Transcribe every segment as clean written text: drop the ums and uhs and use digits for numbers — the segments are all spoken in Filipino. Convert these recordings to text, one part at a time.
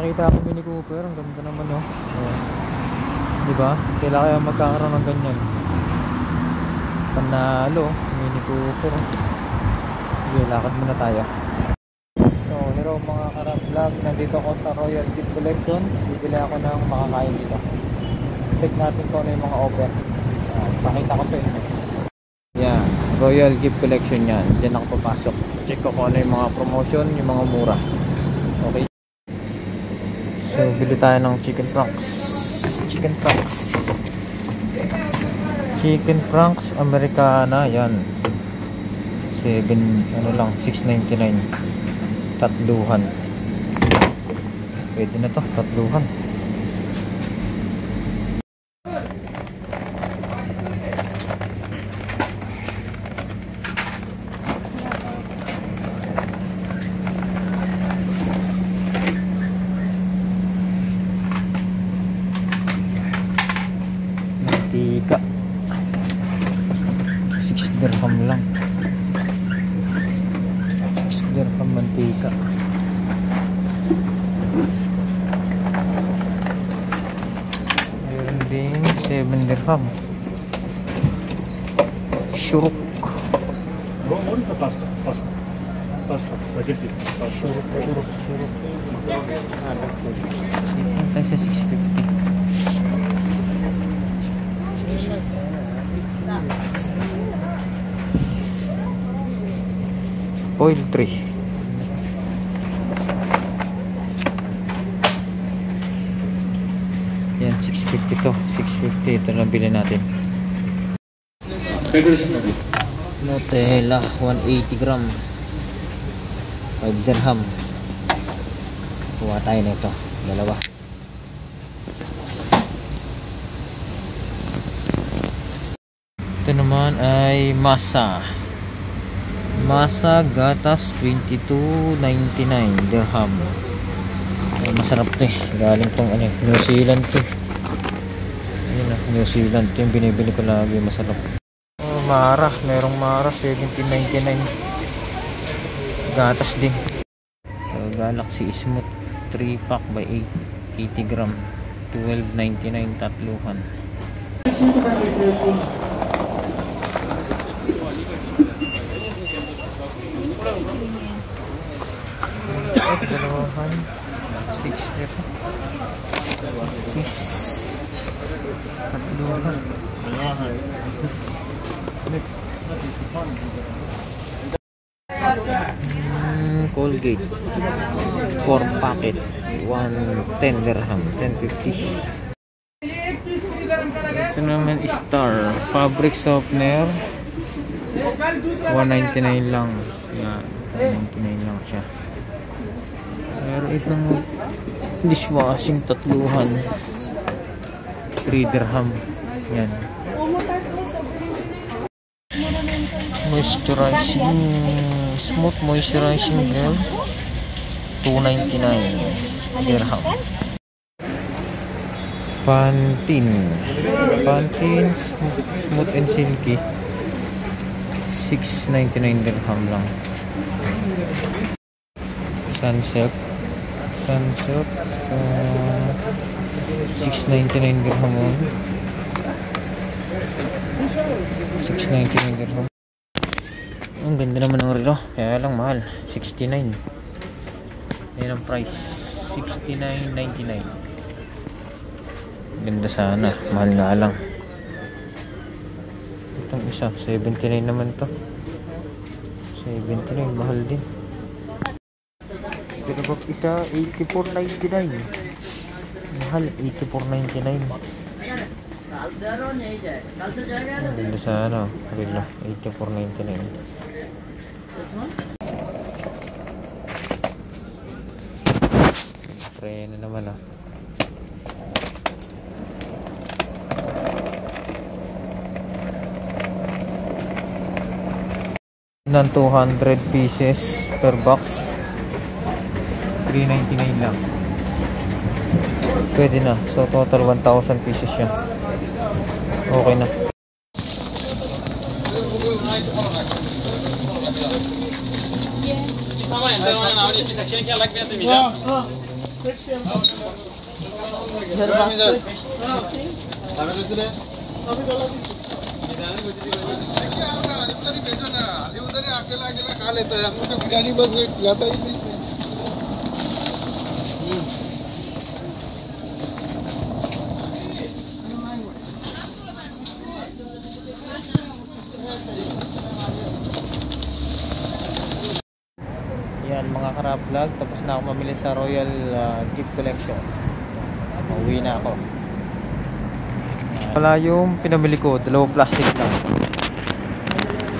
nakita ako Mini Cooper, ang ganda naman oh. Diba? Kailangan kaya magkakaroon ng ganyan. Panalo, Mini Cooper. Sige, lakad muna tayo. So, hello mga Karab Vlog. Nandito ako sa Royal Gift Collection. Bibili ako ng makakain dito. Check natin kung ano yung mga offer. Pakita ko sa inyo. Yan, Royal Gift Collection yan. Diyan ako papasok. Check ko kung ano yung mga promotion, yung mga mura. Okay. So, bili tayo ng chicken franks. Chicken franks Americana. Yan. 6.99. Tatluhan. Pwede na to, tatluhan. Mantika 6 dirham lang. 6 dirham mantika. Meron din 7 dirham. Shuruk. Pasta, spaghetti. Shuruk. Ito sa 6.50. Poultry. Yan, 6.50 to. 6.50. Ito lang bilhin natin. Nutella, 180 gram. 5 dirham. Kuha tayo na ito. Dalawa. Ito naman ay masa gatas, 22.99 dirham. Ay, masarap to eh. Galing tong New Zealand to. Ayun na, New Zealand to yung binibili ko lagi. Masarap. Oh, Mara, merong Mara 17.99 gatas din. So, Galaxy Smooth 3 pack by 80 gram, 12.99 tatluhan. Dalawahan 6 dirham. Yes. Tatluhan. Colgate 4 packet 110 dirham, 10.50. Ito naman Star fabric softener, 199 lang. Yan, 199 lang siya. Pero itong dishwashing tatluhan, 3 dirham. Yan. Moisturizing smooth moisturizing gel, 2.99 dirham. Pantene smooth and silky, 6.99 dirham lang. Sunsilk 6.99 dirham. 6.99 dirham. Ang ganda naman ng relo, kaya lang mahal, 69. Ayan ang price, 69.99. Ganda sana, mahal nga lang. Itong isa 79 naman to. 79, mahal din. Pero pag isa 84.99, mahal, 84.99. Ang ganda sana relo, 84.99. Spray na naman ah. Ng 200 pieces per box, 3.99 lang. Pwede na. So total 1,000 pieces siya. Okay na. अकेला अकेला खा लेता है, हमको तो बिरयानी बस खिलाता ही नहीं। Yan mga Karab Vlog, tapos na ako mamili sa Royal Gift Collection. Uwi na ako. Wala yung pinamili ko, dalawang plastic lang.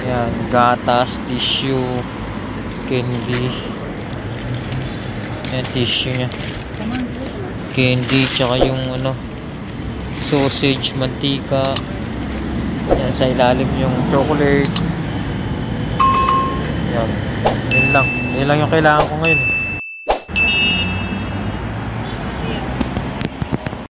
Yan, gatas, tissue, candy. Yan, tissue nya. Candy, tsaka yung ano, sausage, mantika. Yan, sa ilalim yung chocolate. Yan, yun lang yung kailangan ko ngayon.